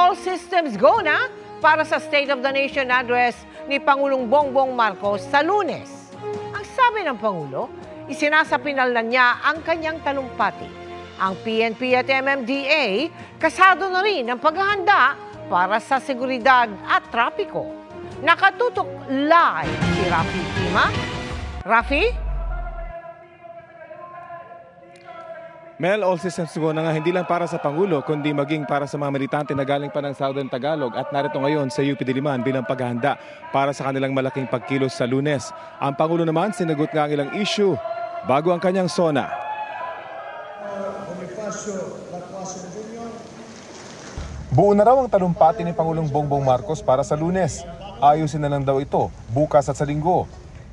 all systems go na para sa State of the Nation address ni Pangulong Bongbong Marcos sa Lunes. Ang sabi ng Pangulo, isinasapinal na niya ang kanyang talumpati. Ang PNP at MMDA, kasado na rin ang paghahanda para sa seguridad at trapiko. Nakatutok live si Rafi Tima. Rafi? Mel, all systems go na nga hindi lang para sa Pangulo, kundi maging para sa mga militante na galing pa ng Southern Tagalog at narito ngayon sa UP Diliman bilang paghahanda para sa kanilang malaking pagkilos sa Lunes. Ang Pangulo naman sinagot nga ang ilang issue bago ang kanyang SONA. Buo na raw ang talumpati ni Pangulong Bongbong Marcos para sa Lunes. Ayusin na lang daw ito bukas at sa Linggo.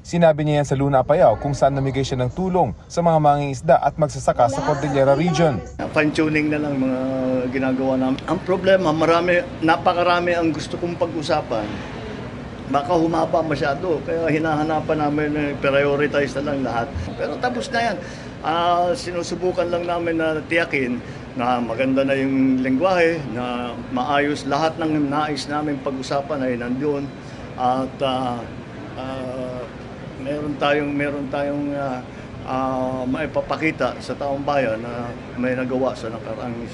Sinabi niya yan sa Luna Apayao kung saan namigay siya ng tulong sa mga mangingisda at magsasaka sa Cordillera Region. Fine-tuning na lang mga ginagawa namin. Ang problema, napakarami ang gusto kong pag-usapan. Baka humaba masyado, kaya hinahanapan namin na prioritize na lang lahat. Pero tapos na yan. Sinusubukan lang namin na tiyakin na maganda na yung lengguwahe, na maayos lahat ng nais namin pag-usapan ay nandoon. At meron tayong maipapakita sa taong bayan na may nagawa sa nakaraang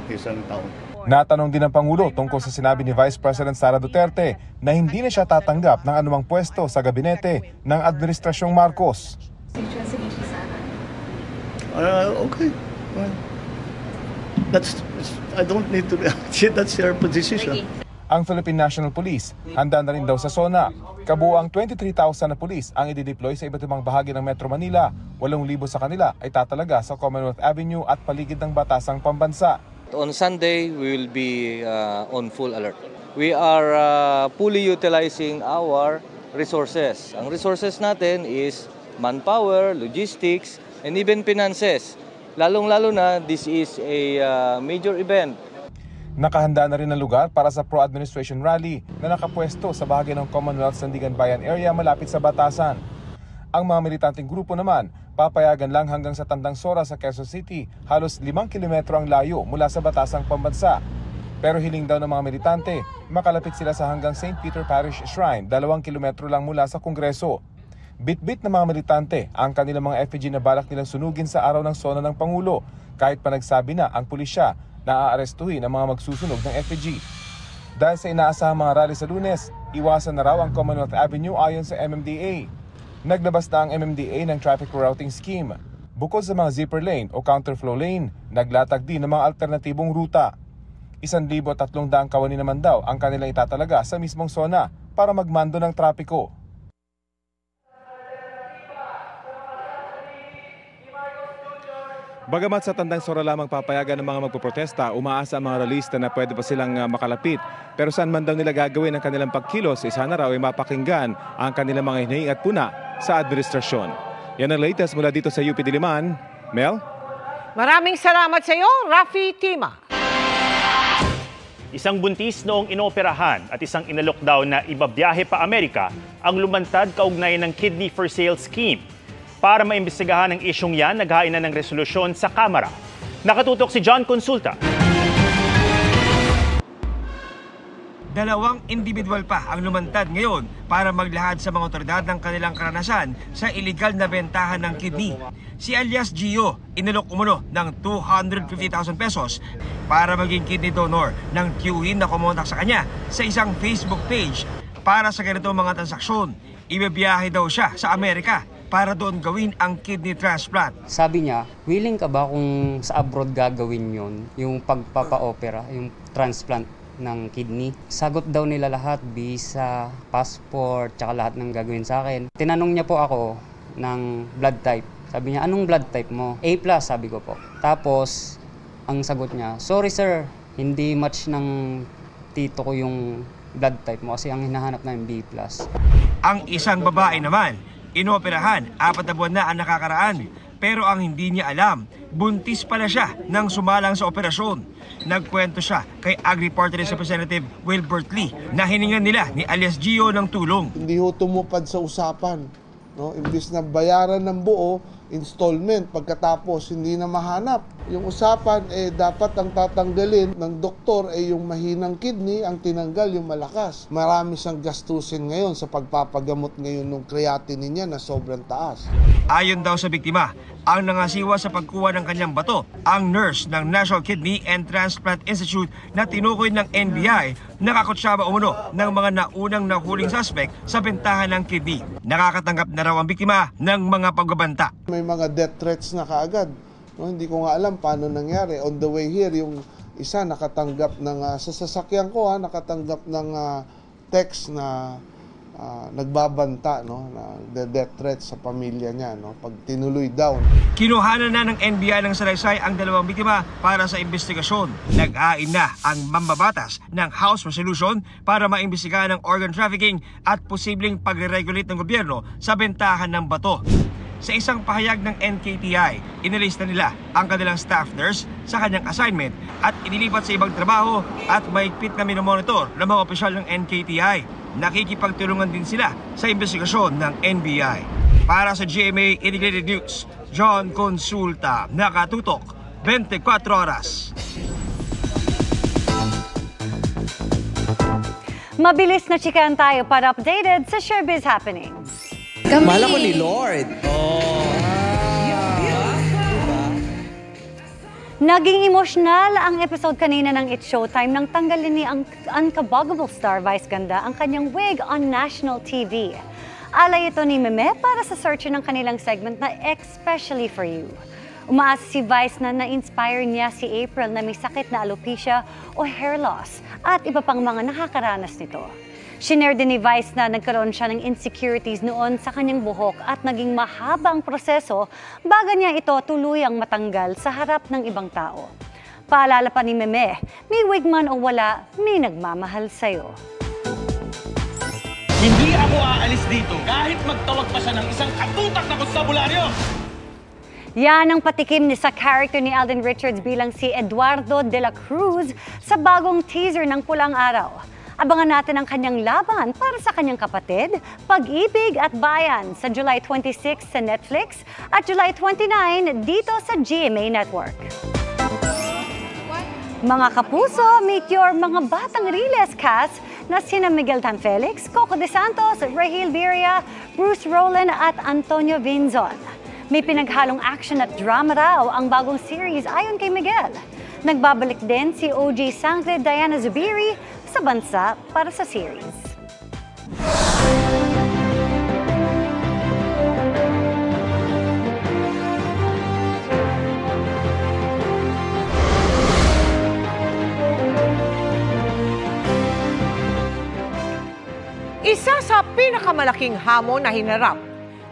isang taon. Natanong din ng Pangulo tungkol sa sinabi ni Vice President Sara Duterte na hindi na siya tatanggap ng anumang pwesto sa gabinete ng Administrasyong Marcos. Okay. Well, I don't need to. That's her position. Ang Philippine National Police handa na rin daw sa SONA. Kabuuang 23,000 na pulis ang i-deploy sa iba't ibang bahagi ng Metro Manila. 8,000 sa kanila ay tatalaga sa Commonwealth Avenue at paligid ng batasang pambansa. On Sunday, we will be on full alert. We are fully utilizing our resources. Ang resources natin is manpower, logistics, and even finances. Lalong-lalo na, this is a major event. Nakahanda na rin ang lugar para sa pro-administration rally na nakapwesto sa bahagi ng Commonwealth Sandigan Bayan area malapit sa Batasan. Ang mga militanteng grupo naman, papayagan lang hanggang sa Tandang Sora sa Quezon City, halos 5 kilometro ang layo mula sa Batasang Pambansa. Pero hiling daw ng mga militante, makalapit sila sa hanggang St. Peter Parish Shrine, 2 kilometro lang mula sa Kongreso. Bit-bit ng mga militante ang kanilang mga effigy na balak nilang sunugin sa araw ng SONA ng Pangulo, kahit pa nagsabi na ang pulisya na aarestuhin ang mga magsusunog ng effigy. Dahil sa inaasahang mga rally sa Lunes, iwasan na raw ang Commonwealth Avenue ayon sa MMDA. Naglabas na ang MMDA ng traffic routing scheme. Bukod sa mga zipper lane o counterflow lane, naglatag din ng mga alternatibong ruta. 1,300 kawani naman daw ang kanilang itatalaga sa mismong SONA para magmando ng trapiko. Bagamat sa Tandang Sora lamang papayagan ng mga magpoprotesta, umaasa ang mga ralista na pwede pa silang makalapit. Pero saan man daw nila gagawin ang kanilang pagkilos, sana raw ay mapakinggan ang kanilang mga hinaing at puna sa administrasyon. Yan ang latest mula dito sa UP Diliman. Mel? Maraming salamat sa iyo, Rafi Tima. Isang buntis noong inooperahan at isang inalockdown na ibabiyahe pa Amerika ang lumantad kaugnay ng Kidney for Sale scheme. Para maimbestigahan ang isyong yan, naghain na ng resolusyon sa Kamara. Nakatutok si John Consulta. 2 individual pa ang lumantad ngayon para maglahad sa mga otoridad ng kanilang karanasan sa iligal na bentahan ng kidney. Si alias Gio, inalok umuno ng 250,000 pesos para maging kidney donor nang tiyuhin na kumontak sa kanya sa isang Facebook page para sa ganitong mga transaksyon. Ibibiyahe daw siya sa Amerika para doon gawin ang kidney transplant. Sabi niya, willing ka ba kung sa abroad gagawin yon, yung pagpapa-opera, yung transplant ng kidney? Sagot daw nila lahat, visa, passport, tsaka lahat ng gagawin sa akin. Tinanong niya po ako ng blood type. Sabi niya, anong blood type mo? A+, sabi ko po. Tapos, ang sagot niya, sorry sir, hindi match ng tito ko yung blood type mo kasi ang hinahanap namin B+. Ang isang babae naman, inoperahan, 4 na buwan na ang nakakaraan. Pero ang hindi niya alam, buntis pala siya nang sumalang sa operasyon. Nagkwento siya kay Agri-Party Representative Wilbert Lee na hiningan nila ni alias Gio ng tulong. Hindi ho tumupad sa usapan. No? Imbis na bayaran ng buo, installment, pagkatapos hindi na mahanap. Yung usapan dapat ang tatanggalin ng doktor yung mahinang kidney, ang tinanggal yung malakas. Marami siyang gastusin ngayon sa pagpapagamot ngayon ng creatinine niya na sobrang taas. Ayon daw sa biktima, ang nangasiwa sa pagkuha ng kanyang bato, ang nurse ng National Kidney and Transplant Institute na tinukoy ng NBI, nakakutsaba umano ng mga naunang nahuling suspect sa bentahan ng kidney. Nakakatanggap na raw ang biktima ng mga pagbabanta. May mga death threats na kaagad. No, hindi ko nga alam paano nangyari. On the way here, yung isa nakatanggap ng, sa sasakyan ko nakatanggap ng text na nagbabanta, no, na death threats sa pamilya niya, no, pag tinuloy daw. Kinuhanan na ng NBI ng salaysay ang dalawang biktima para sa investigasyon. Nag-ain na ang mambabatas ng House Resolution para maimbestigahan ang organ trafficking at posibleng pagre-regulate ng gobyerno sa bentahan ng bato. Sa isang pahayag ng NKTI, inilista nila ang kanilang staff nurse sa kanyang assignment at inilipat sa ibang trabaho at mahigpit na minomonitor ng mga opisyal ng NKTI. Nakikipagtulungan din sila sa investigasyon ng NBI. Para sa GMA Integrated News, John Consulta, nakatutok 24 oras. Mabilis na chikahan tayo para updated sa showbiz happenings. Mahal ko ni Lord. Naging emosyonal ang episode kanina ng It's Showtime nang tanggalin ni ang unkabaggable star Vice Ganda ang kanyang wig on national TV. Alay ito ni Meme para sa search ng kanilang segment na Especially for You. Umaasa si Vice na na-inspire niya si April na may sakit na alopecia o hair loss at iba pang mga nakakaranas nito. Shinare din ni Vice na nagkaroon siya ng insecurities noon sa kanyang buhok at naging mahaba ang proseso bago niya ito tuluyang matanggal sa harap ng ibang tao. Paalala pa ni Meme, may wig man o wala, may nagmamahal sa'yo. Hindi ako aalis dito kahit magtawag pa siya ng isang katutak na konstabularyo! Yan ang patikim ni sa character ni Alden Richards bilang si Eduardo de la Cruz sa bagong teaser ng Pulang Araw. Abangan natin ang kanyang laban para sa kanyang kapatid, Pag-ibig at Bayan sa July 26 sa Netflix at July 29 dito sa GMA Network. Mga kapuso, meet your mga batang Riles cast na sina Miguel Tan Felix, Coco de Santos, Rahil Birria, Bruce Rowland at Antonio Vinzon. May pinaghalong action at drama raw ang bagong series ayon kay Miguel. Nagbabalik din si OG Sangre Diana Zubiri sa bansa para sa series. Isa sa pinakamalaking hamon na hinarap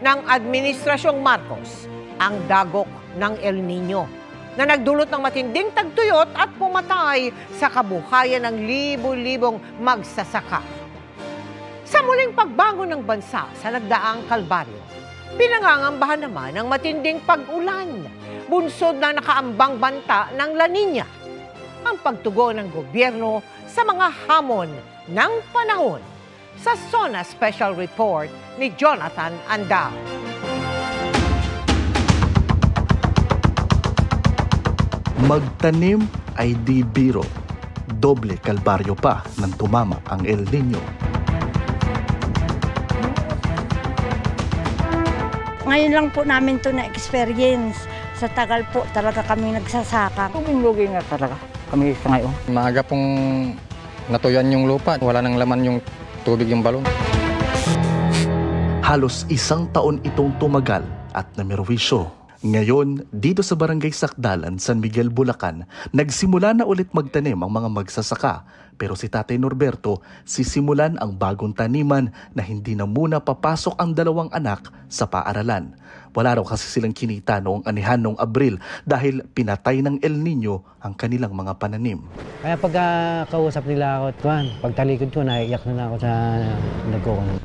ng Administrasyong Marcos ang dagok ng El Nino na nagdulot ng matinding tagtuyot at pumatay sa kabuhayan ng libo-libong magsasaka. Sa muling pagbangon ng bansa sa nagdaang kalbaryo, pinangangambahan naman ang matinding pag-ulan, bunsod na nakaambang banta ng La Niña. Ang pagtugon ng gobyerno sa mga hamon ng panahon. Sa SONA Special Report ni Jonathan Andal. Magtanim ay di biro. Doble kalbaryo pa nang tumama ang El Nino. Ngayon lang po namin to na experience. Sa tagal po talaga kami nagsasaka. Lugi nga talaga kami sa ngayon. Maaga pong natuyan yung lupa. Wala nang laman yung tubig yung balon. Halos isang taon itong tumagal at namerwisyo. Ngayon, dito sa Barangay Sakdalan, San Miguel, Bulacan, nagsimula na ulit magtanim ang mga magsasaka. Pero si Tatay Norberto, sisimulan ang bagong taniman na hindi na muna papasok ang dalawang anak sa paaralan. Wala raw kasi silang kinita noong anihan noong Abril dahil pinatay ng El Nino ang kanilang mga pananim. Kaya pagkakausap nila ako, pagtalikod ko, naiiyak na ako sa nagkukunan.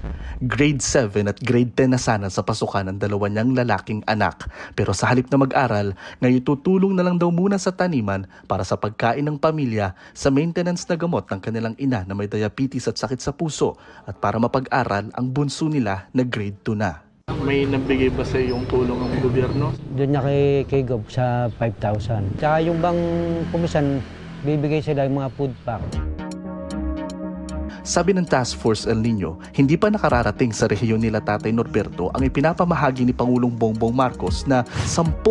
Grade 7 at grade 10 na sana sa pasukan ng dalawa niyang lalaking anak. Pero sa halip na mag-aral, ngayon tutulong na lang daw muna sa taniman para sa pagkain ng pamilya, sa maintenance na gamot ng kanilang ina na may diabetes at sakit sa puso, at para mapag-aral ang bunso nila na grade 2 na. May nabigay ba sa yung tulong ng gobyerno? Doon niya kay Gob sa 5,000. Tsaka yung bang kumisan, bibigay sila yung mga food pack. Sabi ng Task Force El Nino, hindi pa nakararating sa rehiyon nila Tatay Norberto ang ipinapamahagi ni Pangulong Bongbong Marcos na 10,000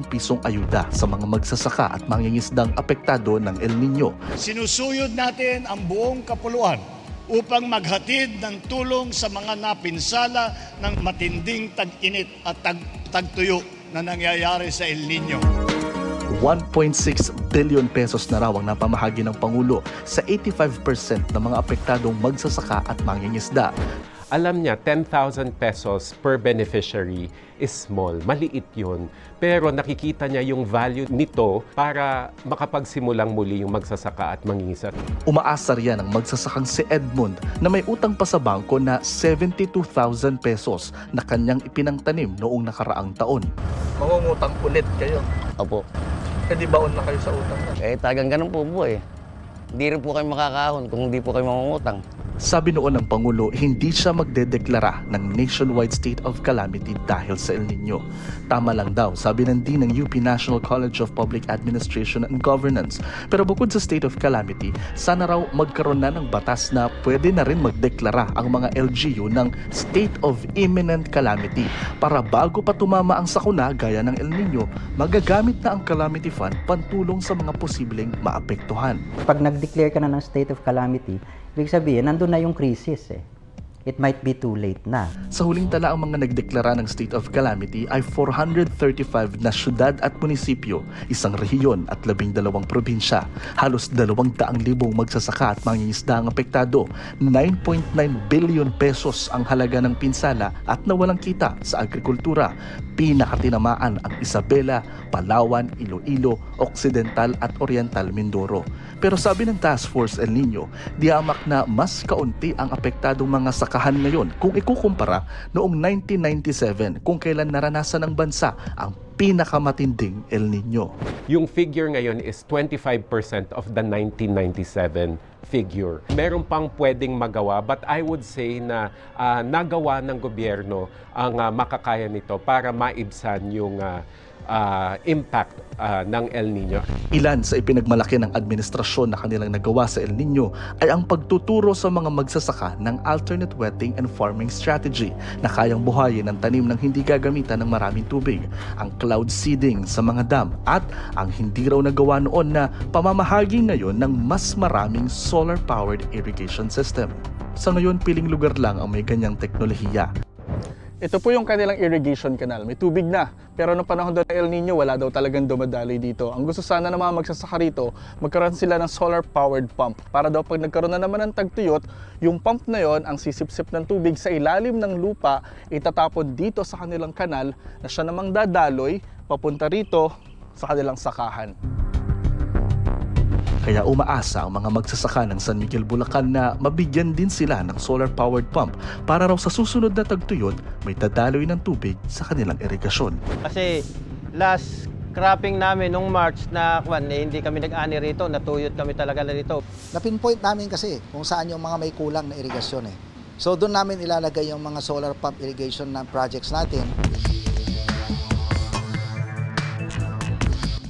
pisong ayuda sa mga magsasaka at mangingisdang apektado ng El Nino. Sinusuyod natin ang buong kapuluan upang maghatid ng tulong sa mga napinsala ng matinding tag-init at tagtuyo na nangyayari sa El Nino. 1.6 billion pesos na raw ang napamahagi ng Pangulo sa 85% ng mga apektadong magsasaka at mangingisda. Alam niya, 10,000 pesos per beneficiary is small, maliit yun. Pero nakikita niya yung value nito para makapagsimulang muli yung magsasaka at mangingisda. Umaasar yan ang magsasakang si Edmund na may utang pa sa bangko na 72,000 pesos na kanyang ipinangtanim noong nakaraang taon. Mangungutang ulit kayo? Opo. Di baon na kayo sa utang? Tagang ganun po eh. Hindi rin po kayo makakahon kung hindi po kayo mangungutang. Sabi noon ng Pangulo, hindi siya magdedeklara ng nationwide state of calamity dahil sa El Nino. Tama lang daw, sabi ng Dean ng UP National College of Public Administration and Governance. Pero bukod sa state of calamity, sana raw magkaroon na ng batas na pwede na rin magdeklara ang mga LGU ng state of imminent calamity para bago pa tumama ang sakuna gaya ng El Nino, magagamit na ang calamity fund pantulong sa mga posibleng maapektuhan. Pag nag-declare ka na ng state of calamity, ibig sabihin, nandun na yung crisis eh. It might be too late na. Sa huling tala, ang mga nagdeklara ng state of calamity ay 435 na syudad at munisipyo, isang rehiyon at 12 probinsya. Halos 200,000 magsasaka at mangingisda ang apektado. 9.9 billion pesos ang halaga ng pinsala at nawalang kita sa agrikultura. Pinakatinamaan ang Isabela, Palawan, Iloilo, Occidental at Oriental Mindoro. Pero sabi ng Task Force El Nino, diamak na mas kaunti ang apektadong mga sakahan ngayon kung ikukumpara noong 1997 kung kailan naranasan ng bansa ang pinakamatinding El Nino. Yung figure ngayon is 25% of the 1997 figure. Meron pang pwedeng magawa, but I would say na nagawa ng gobyerno ang makakaya nito para maibsan yung impact ng El Nino. Ilan sa ipinagmalaki ng administrasyon na kanilang nagawa sa El Nino ay ang pagtuturo sa mga magsasaka ng alternate wetting and farming strategy na kayang buhayin ang tanim ng hindi gagamitan ng maraming tubig, ang cloud seeding sa mga dam at ang hindi raw nagawa noon na pamamahagi ngayon ng mas maraming solar-powered irrigation system. Sa ngayon, piling lugar lang ang may ganyang teknolohiya. Ito po yung kanilang irrigation canal. May tubig na. Pero noong panahon doon ng El Nino, wala daw talagang dumadaloy dito. Ang gusto sana ng mga magsasaka rito, magkaroon sila ng solar-powered pump. Para daw pag nagkaroon na naman ng tagtuyot, yung pump na yon ang sisipsip ng tubig sa ilalim ng lupa, itatapon dito sa kanilang kanal na siya namang dadaloy papunta rito sa kanilang sakahan. Kaya umaasa ang mga magsasaka ng San Miguel, Bulacan na mabigyan din sila ng solar-powered pump para raw sa susunod na tagtuyot may dadaloy ng tubig sa kanilang irigasyon. Kasi last cropping namin nung March na hindi kami nag-ani rito, natuyot kami talaga rito. Na-pinpoint namin kasi kung saan yung mga may kulang na irigasyon eh. So doon namin ilalagay yung mga solar pump irrigation na projects natin.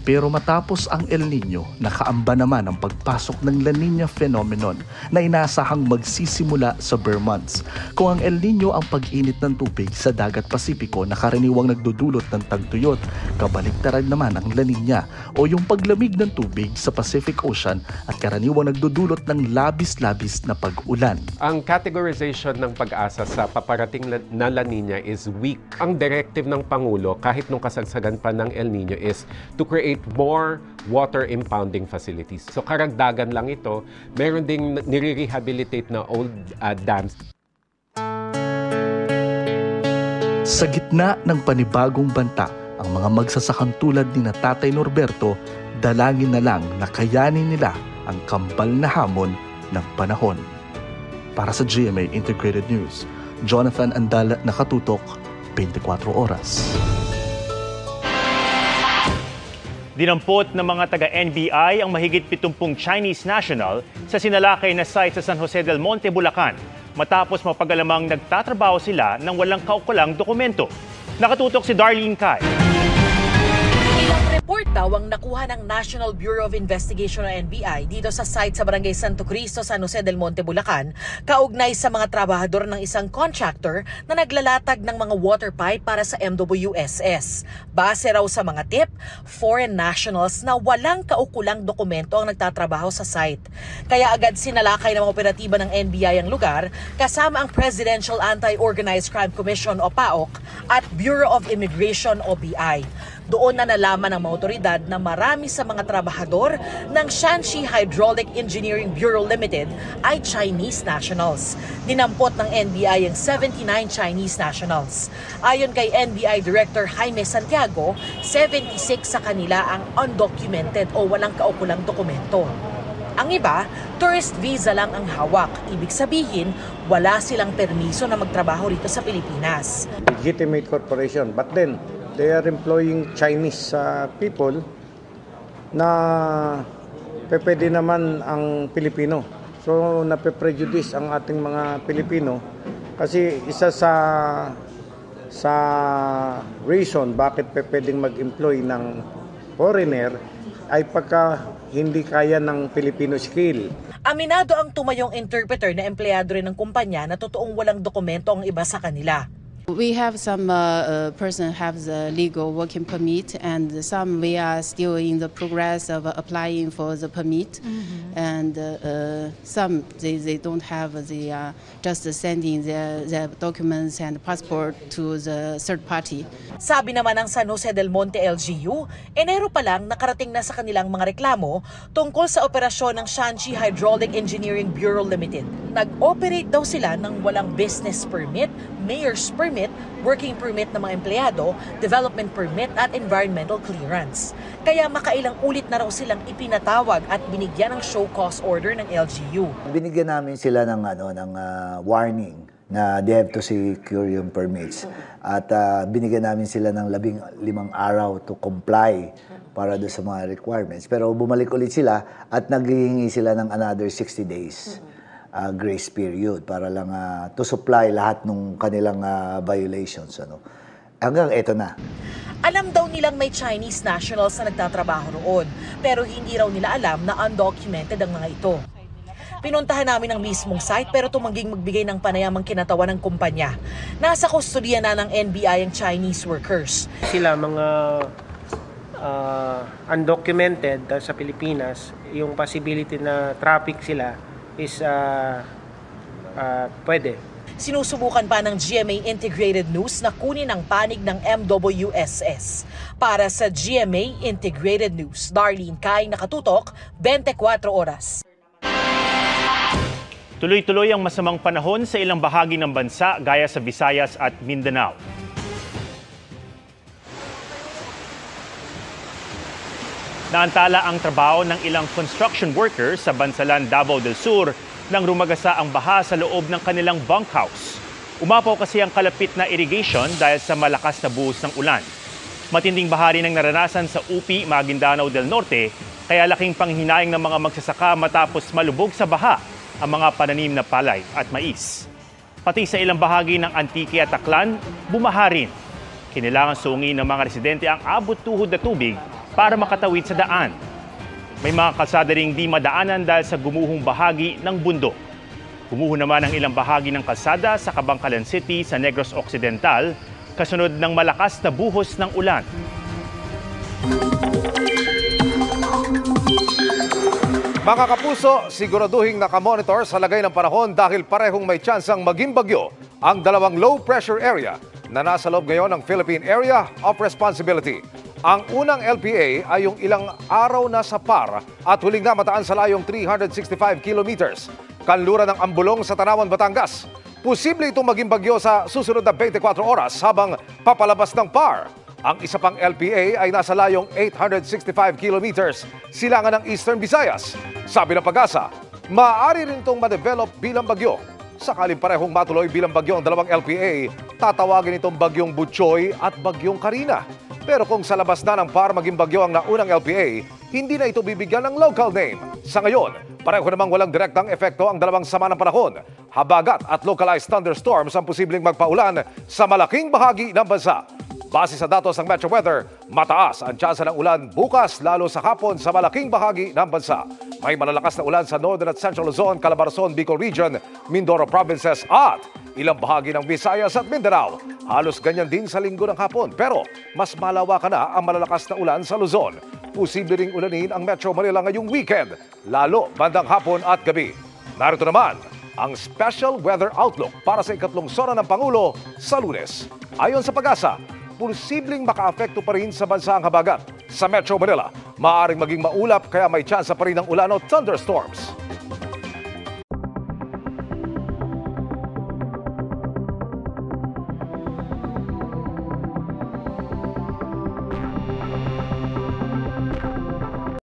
Pero matapos ang El Nino, nakaamba naman ang pagpasok ng La Nina phenomenon na inaasahang magsisimula sa bare months. Kung ang El Nino ang pag-init ng tubig sa dagat Pasipiko na karaniwang nagdudulot ng tagtuyot, kabaliktaran naman ang La Nina o yung paglamig ng tubig sa Pacific Ocean at karaniwang nagdudulot ng labis-labis na pag-ulan. Ang categorization ng Pag-asa sa paparating na La Nina is weak. Ang directive ng Pangulo, kahit nung kasagsagan pa ng El Nino, is to create more water impounding facilities. So karagdagan lang ito, meron ding nire-rehabilitate na old dams. Sa gitna ng panibagong banta, ang mga magsasakang tulad ni Tatay Norberto, dalangin na lang na kayanin nila ang kambal na hamon ng panahon. Para sa GMA Integrated News, Jonathan Andal, nakatutok, 24 oras. Dinampot ng mga taga-NBI ang mahigit 70 Chinese national sa sinalakay na site sa San Jose del Monte, Bulacan. matapos mapag-alamang nagtatrabaho sila ng walang kaukulang dokumento. Nakatutok si Darlene Kai. Report daw ang nakuha ng National Bureau of Investigation o NBI dito sa site sa Barangay Santo Cristo, San Jose del Monte, Bulacan, kaugnay sa mga trabahador ng isang contractor na naglalatag ng mga water pipe para sa MWSS. Base raw sa mga tip, foreign nationals na walang kaukulang dokumento ang nagtatrabaho sa site. Kaya agad sinalakay ng mga operatiba ng NBI ang lugar kasama ang Presidential Anti-Organized Crime Commission o PAOK at Bureau of Immigration o BI. Doon na nalaman ng mga otoridad na marami sa mga trabahador ng Shanxi Hydraulic Engineering Bureau Limited ay Chinese nationals. Dinampot ng NBI ang 79 Chinese nationals. Ayon kay NBI Director Jaime Santiago, 76 sa kanila ang undocumented o walang kaukulang dokumento. Ang iba, tourist visa lang ang hawak. Ibig sabihin, wala silang permiso na magtrabaho rito sa Pilipinas. Legitimate corporation, but then they are employing Chinese people na pwede naman ang Pilipino. So nape-prejudice ang ating mga Pilipino kasi isa sa reason bakit pwedeng mag-employ ng foreigner ay pagka hindi kaya ng Filipino skill. Aminado ang tumayong interpreter na empleyado rin ng kumpanya na totoong walang dokumento ang iba sa kanila. We have some person have the legal working permit, and some we are still in the progress of applying for the permit, and some they don't have the just sending their documents and passport to the third party. Sabi naman ng San Jose del Monte LGU, Enero pa lang nakarating na sa kanilang mga reklamo tungkol sa operasyon ng Shanxi Hydraulic Engineering Bureau Limited. Nag-operate daw sila ng walang business permit, mayor's permit, working permit ng mga empleyado, development permit at environmental clearance. Kaya makailang ulit na raw silang ipinatawag at binigyan ng show cause order ng LGU. Binigyan namin sila ng warning na they have to secure yung permits. At binigyan namin sila ng 15 araw to comply para do sa mga requirements. Pero bumalik ulit sila at naghihingi sila ng another 60 days. Grace period para lang to supply lahat ng kanilang violations. Hanggang eto na. Alam daw nilang may Chinese nationals na nagtatrabaho roon, pero hindi raw nila alam na undocumented ang mga ito. Pinuntahan namin ang mismong site pero tumangging magbigay ng panayamang kinatawan ng kumpanya. Nasa kustodiya na ng NBI ang Chinese workers. Sila mga undocumented sa Pilipinas, yung possibility na traffic sila is pwede. Sinusubukan pa ng GMA Integrated News na kunin ang panig ng MWSS. Para sa GMA Integrated News, Darlene Kai, nakatutok, 24 oras. Tuloy-tuloy ang masamang panahon sa ilang bahagi ng bansa gaya sa Visayas at Mindanao. Naantala ang trabaho ng ilang construction workers sa Bansalan, Davao del Sur nang rumagasa ang baha sa loob ng kanilang bunkhouse. Umapaw kasi ang kalapit na irrigation dahil sa malakas na buhos ng ulan. Matinding baha rin ang naranasan sa UP, Maguindanao del Norte, kaya laking panghinayang ng mga magsasaka matapos malubog sa baha ang mga pananim na palay at mais. Pati sa ilang bahagi ng Antique at Aklan, bumaha rin. Kinailangan sungin ng mga residente ang abot-tuhod na tubig para makatawid sa daan. May mga kalsada ring di madaanan dahil sa gumuhong bahagi ng bundok. Gumuho naman ang ilang bahagi ng kalsada sa Kabangkalan City sa Negros Occidental, kasunod ng malakas na buhos ng ulan. Mga kapuso, siguraduhin nakamonitor sa lagay ng panahon dahil parehong may tsansang maging bagyo ang dalawang low pressure area na nasa loob ngayon ng Philippine Area of Responsibility. Ang unang LPA ay yung ilang araw na sa par at huling namataan sa layong 365 kilometers. Kanluran ng Ambulong sa Tanawan, Batangas. Posible itong maging bagyo sa susunod na 24 oras habang papalabas ng par. Ang isa pang LPA ay nasa layong 865 kilometers silangan ng Eastern Visayas. Sabi ng Pag-asa, maaari rin itong ma-develop bilang bagyo. Sakaling parehong matuloy bilang bagyo ang dalawang LPA, tatawagin itong bagyong Butchoy at bagyong Karina. Pero kung sa labas na ng par maging bagyo ang naunang LPA, hindi na ito bibigyan ng local name. Sa ngayon, Pareho namang walang direktang epekto ang dalawang sama ng panahon. Habagat at localized thunderstorms ang posibleng magpaulan sa malaking bahagi ng bansa. Base sa datos ng Metro Weather, mataas ang tsansa ng ulan bukas lalo sa hapon sa malaking bahagi ng bansa. May malalakas na ulan sa Northern at Central Luzon, Calabarzon, Bicol Region, Mindoro Provinces at ilang bahagi ng Visayas at Mindanao. Halos ganyan din sa linggo ng hapon. Pero mas malawakan na ang malalakas na ulan sa Luzon. Posible ring ulanin ang Metro Manila ngayong weekend, lalo bandang hapon at gabi. Narito naman ang special weather outlook para sa ikatlong sora ng Pangulo sa Lunes. Ayon sa Pag-asa, posibleng makaapekto pa rin sa bansa ang habagat. Sa Metro Manila, maaaring maging maulap kaya may tsansa pa rin ng ulan o thunderstorms.